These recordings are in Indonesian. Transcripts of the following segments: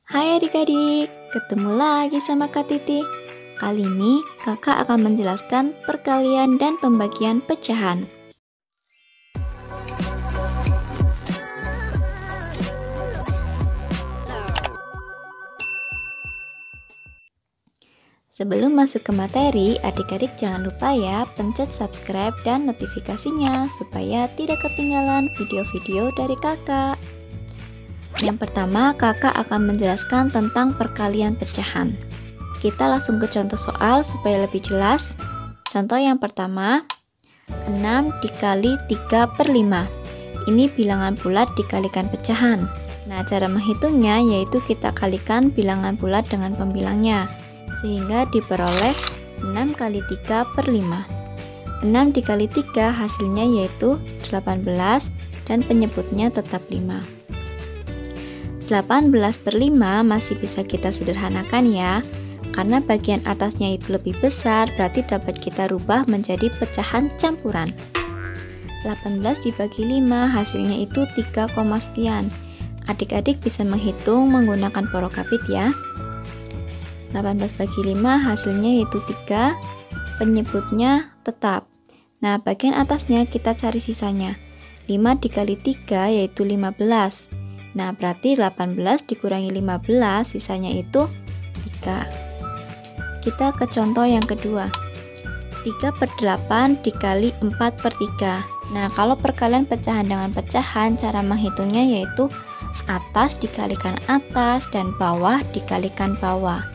Hai adik-adik, ketemu lagi sama Kak Titi. Kali ini kakak akan menjelaskan perkalian dan pembagian pecahan. Sebelum masuk ke materi, adik-adik jangan lupa ya pencet subscribe dan notifikasinya supaya tidak ketinggalan video-video dari kakak. Yang pertama, kakak akan menjelaskan tentang perkalian pecahan. Kita langsung ke contoh soal supaya lebih jelas. Contoh yang pertama, 6 dikali 3/5. Ini bilangan bulat dikalikan pecahan. Nah, cara menghitungnya yaitu kita kalikan bilangan bulat dengan pembilangnya, sehingga diperoleh 6 kali 3/5. 6 dikali 3 hasilnya yaitu 18 dan penyebutnya tetap 5. 18/5 masih bisa kita sederhanakan ya, karena bagian atasnya itu lebih besar, berarti dapat kita rubah menjadi pecahan campuran. 18 dibagi 5 hasilnya itu 3, sekian. Adik-adik bisa menghitung menggunakan porokapit ya. 18 bagi 5 hasilnya yaitu 3, penyebutnya tetap. Nah, bagian atasnya kita cari sisanya. 5 dikali 3 yaitu 15. Nah, berarti 18 dikurangi 15, sisanya itu 3. Kita ke contoh yang kedua. 3/8 dikali 4/3. Nah, kalau perkalian pecahan dengan pecahan, cara menghitungnya yaitu atas dikalikan atas dan bawah dikalikan bawah,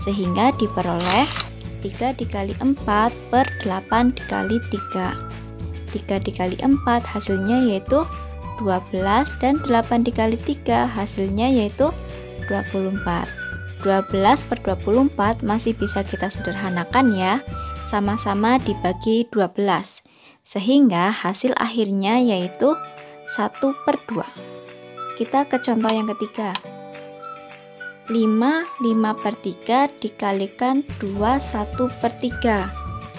sehingga diperoleh 3 dikali 4/8 dikali 3. 3 dikali 4 hasilnya yaitu 12 dan 8 dikali 3 hasilnya yaitu 24. 12/24 masih bisa kita sederhanakan ya, sama-sama dibagi 12, sehingga hasil akhirnya yaitu 1/2. Kita ke contoh yang ketiga. 5/3 dikalikan 2 1/3.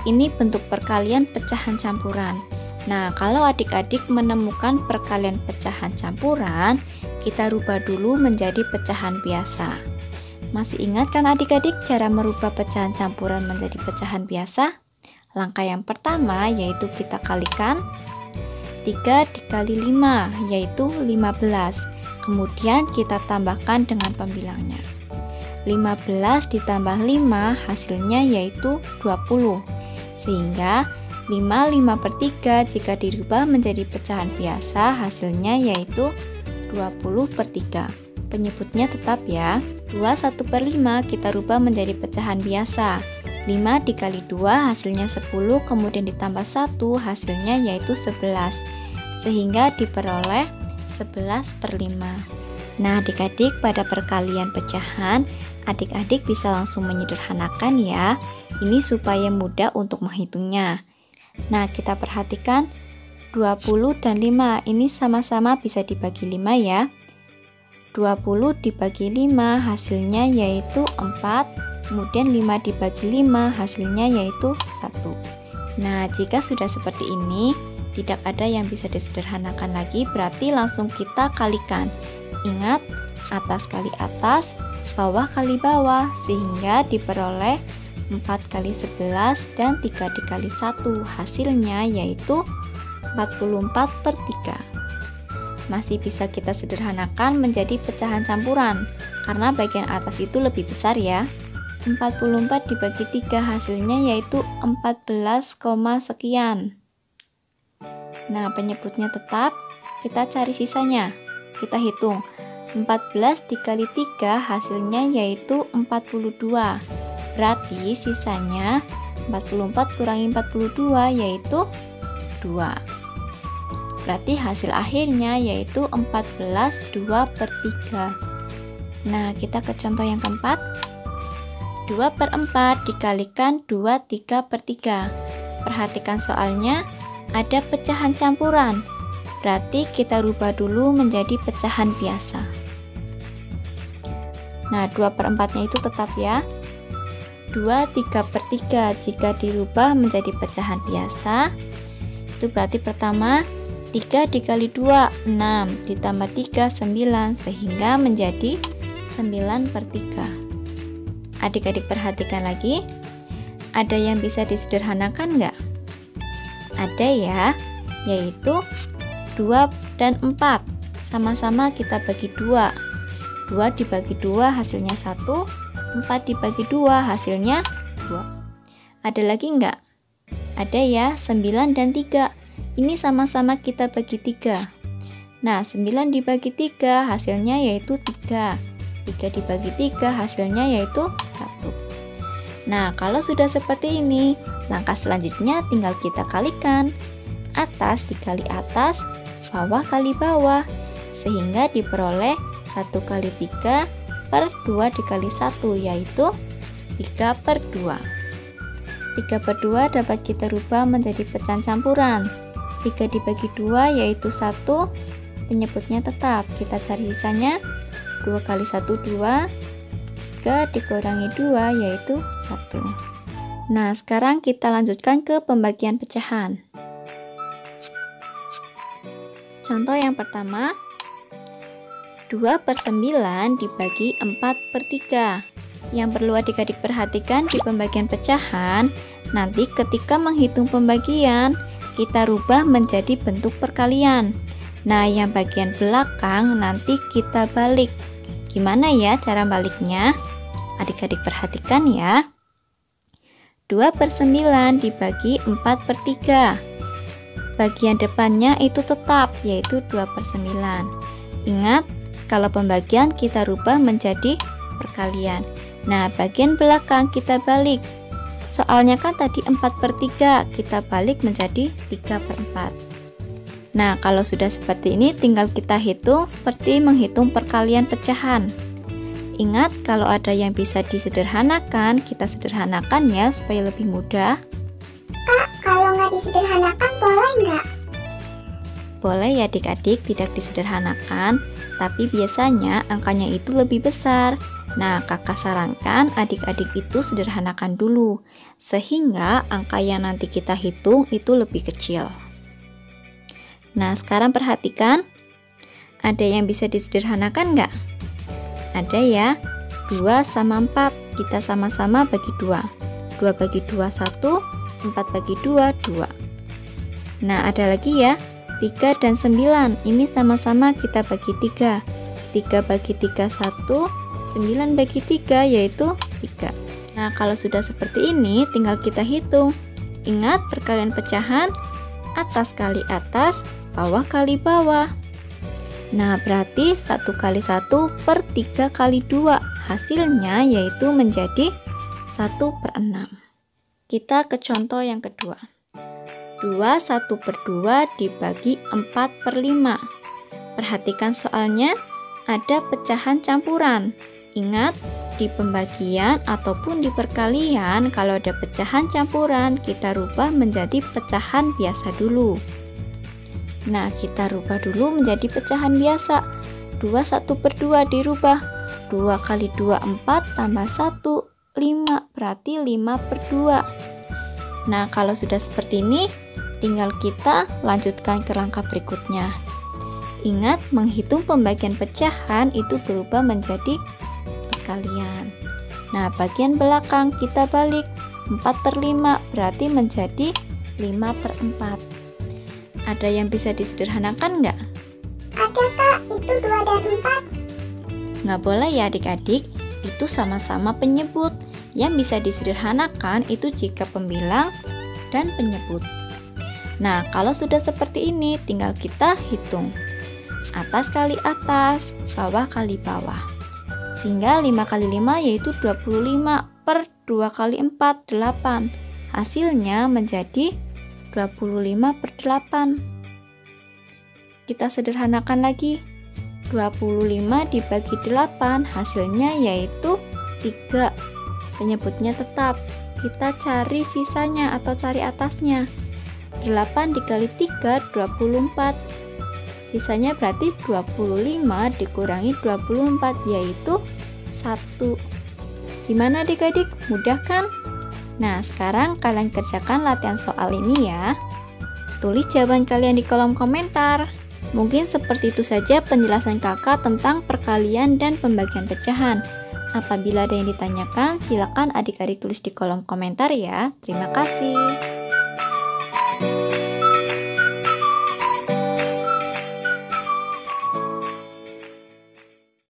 Ini bentuk perkalian pecahan campuran. Nah, kalau adik-adik menemukan perkalian pecahan campuran, kita rubah dulu menjadi pecahan biasa. Masih ingat kan adik-adik cara merubah pecahan campuran menjadi pecahan biasa? Langkah yang pertama yaitu kita kalikan 3 dikali 5 yaitu 15. Kemudian kita tambahkan dengan pembilangnya. 15 ditambah 5 hasilnya yaitu 20. Sehingga 5/3 jika dirubah menjadi pecahan biasa hasilnya yaitu 20/3. Penyebutnya tetap ya. 2 1/5 kita rubah menjadi pecahan biasa. 5 dikali 2 hasilnya 10, kemudian ditambah 1 hasilnya yaitu 11. Sehingga diperoleh 11/5. Nah, adik-adik pada perkalian pecahan, adik-adik bisa langsung menyederhanakan ya. Ini supaya mudah untuk menghitungnya. Nah, kita perhatikan 20 dan 5 ini sama-sama bisa dibagi 5 ya. 20 dibagi 5 hasilnya yaitu 4, kemudian 5 dibagi 5 hasilnya yaitu 1. Nah, jika sudah seperti ini, tidak ada yang bisa disederhanakan lagi, berarti langsung kita kalikan. Ingat, atas kali atas, bawah kali bawah, sehingga diperoleh 4 kali 11 dan 3 dikali 1 hasilnya yaitu 44/3. Masih bisa kita sederhanakan menjadi pecahan campuran karena bagian atas itu lebih besar ya. 44 dibagi 3 hasilnya yaitu 14, sekian. Nah, penyebutnya tetap, kita cari sisanya. Kita hitung 14 dikali 3 hasilnya yaitu 42. Berarti sisanya 44 kurangi 42 yaitu 2. Berarti hasil akhirnya yaitu 14 2/3. Nah, kita ke contoh yang keempat. 2/4 dikalikan 2 3/3. Perhatikan soalnya, ada pecahan campuran. Berarti kita rubah dulu menjadi pecahan biasa. Nah, 2/4-nya itu tetap ya. 2 3/3 jika dirubah menjadi pecahan biasa, itu berarti pertama 3 dikali 2 6 ditambah 3 9 sehingga menjadi 9/3. Adik-adik perhatikan lagi, ada yang bisa disederhanakan nggak? Ada ya, yaitu 2 dan 4. Sama-sama kita bagi 2. 2 dibagi 2 hasilnya 1, 4 dibagi 2 hasilnya 2. Ada lagi nggak? Ada ya, 9 dan 3. Ini sama-sama kita bagi 3. Nah, 9 dibagi 3 hasilnya yaitu 3. 3 dibagi 3 hasilnya yaitu 1. Nah, kalau sudah seperti ini, langkah selanjutnya tinggal kita kalikan. Atas dikali atas, bawah kali bawah, sehingga diperoleh 1 kali 3 per 2 dikali 1, yaitu 3/2. 3/2 dapat kita rubah menjadi pecahan campuran. 3 dibagi 2 yaitu 1, penyebutnya tetap. Kita cari sisanya, 2 kali 1 2, 3 dikurangi 2 yaitu 1. Nah, sekarang kita lanjutkan ke pembagian pecahan. Contoh yang pertama, 2/9 dibagi 4/3. Yang perlu adik-adik perhatikan di pembagian pecahan, nanti ketika menghitung pembagian, kita rubah menjadi bentuk perkalian. Nah, yang bagian belakang nanti kita balik. Gimana ya cara baliknya? Adik-adik perhatikan ya. 2/9 dibagi 4/3. Bagian depannya itu tetap, yaitu 2/9. Ingat, kalau pembagian kita rubah menjadi perkalian. Nah, bagian belakang kita balik. Soalnya kan tadi 4/3, kita balik menjadi 3/4. Nah, kalau sudah seperti ini tinggal kita hitung seperti menghitung perkalian pecahan. Ingat, kalau ada yang bisa disederhanakan, kita sederhanakan ya supaya lebih mudah. Kak, kalau nggak disederhanakan boleh nggak? Boleh ya adik-adik, tidak disederhanakan, tapi biasanya angkanya itu lebih besar. Nah, kakak sarankan adik-adik itu sederhanakan dulu, sehingga angka yang nanti kita hitung itu lebih kecil. Nah, sekarang perhatikan, ada yang bisa disederhanakan nggak? Ada ya, 2 sama 4, kita sama-sama bagi 2. 2 bagi 2, 1, 4 bagi 2, 2. Nah, ada lagi ya, 3 dan 9, ini sama-sama kita bagi 3. 3 bagi 3, 1, 9 bagi 3 yaitu 3. Nah, kalau sudah seperti ini tinggal kita hitung. Ingat perkalian pecahan, atas kali atas, bawah kali bawah. Nah, berarti 1 kali 1 per 3 kali 2. Hasilnya yaitu menjadi 1/6. Kita ke contoh yang kedua. 2 1/2 dibagi 4/5. Perhatikan soalnya, ada pecahan campuran. Ingat, di pembagian ataupun di perkalian, kalau ada pecahan campuran, kita rubah menjadi pecahan biasa dulu. Nah, kita rubah dulu menjadi pecahan biasa. 2 1/2 dirubah. 2 kali 2, 4, tambah 1, 5. Berarti 5/2. Nah, kalau sudah seperti ini, tinggal kita lanjutkan ke langkah berikutnya. Ingat, menghitung pembagian pecahan itu berubah menjadi perkalian. Nah, bagian belakang kita balik. 4/5 berarti menjadi 5/4. Ada yang bisa disederhanakan nggak? Ada Kak, itu 2 dan 4. Nggak boleh ya adik-adik, itu sama-sama penyebut. Yang bisa disederhanakan itu jika pembilang dan penyebut. Nah, kalau sudah seperti ini, tinggal kita hitung. Atas kali atas, bawah kali bawah. Sehingga 5 kali 5 yaitu 25 per 2 kali 4, 8. Hasilnya menjadi 25/8. Kita sederhanakan lagi. 25 dibagi 8, hasilnya yaitu 3. Penyebutnya tetap. Kita cari sisanya atau cari atasnya. 8 dikali 3, 24. Sisanya berarti 25 dikurangi 24, yaitu 1. Gimana adik-adik? Mudah kan? Nah, sekarang kalian kerjakan latihan soal ini ya. Tulis jawaban kalian di kolom komentar. Mungkin seperti itu saja penjelasan kakak tentang perkalian dan pembagian pecahan. Apabila ada yang ditanyakan, silakan adik-adik tulis di kolom komentar ya. Terima kasih.